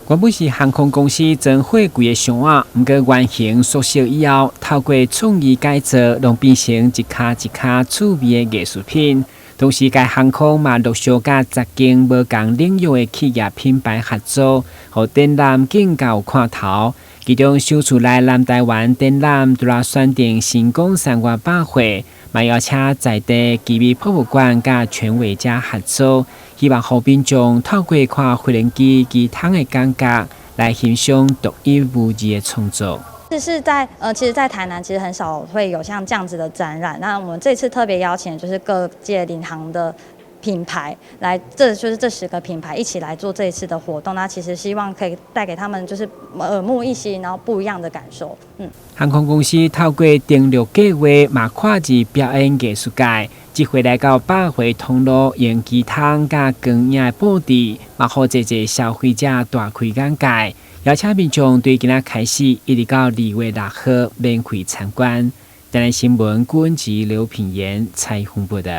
原本是航空公司真货柜的商案，不过原型缩小以后，透过创意改造，让变成一卡一卡趣味的艺术品。同时，该航空嘛陆续甲10间无同领域的企业品牌合作，互展览更有看头。其中，首出来南台湾展览除了选定成功300岁，嘛邀请在地奇美博物馆甲全伟家合作，希望互民众透过看飞轮机机汤的感觉，来欣赏独一无二的创作。其实在台南其实很少会有像这样子的展览。那我们这次特别邀请的就是各界领航的品牌来，这10个品牌一起来做这一次的活动。那其实希望可以带给他们就是耳目一新，然后不一样的感受。航空公司透过登陆计划，嘛跨入表演艺术界，即回来到百回通路，用鸡汤加光影的布置，嘛好济消费者大开眼界。邀请民众对今仔开始一直到2月6号免费参观。台南新闻顾问及刘品言采访报道。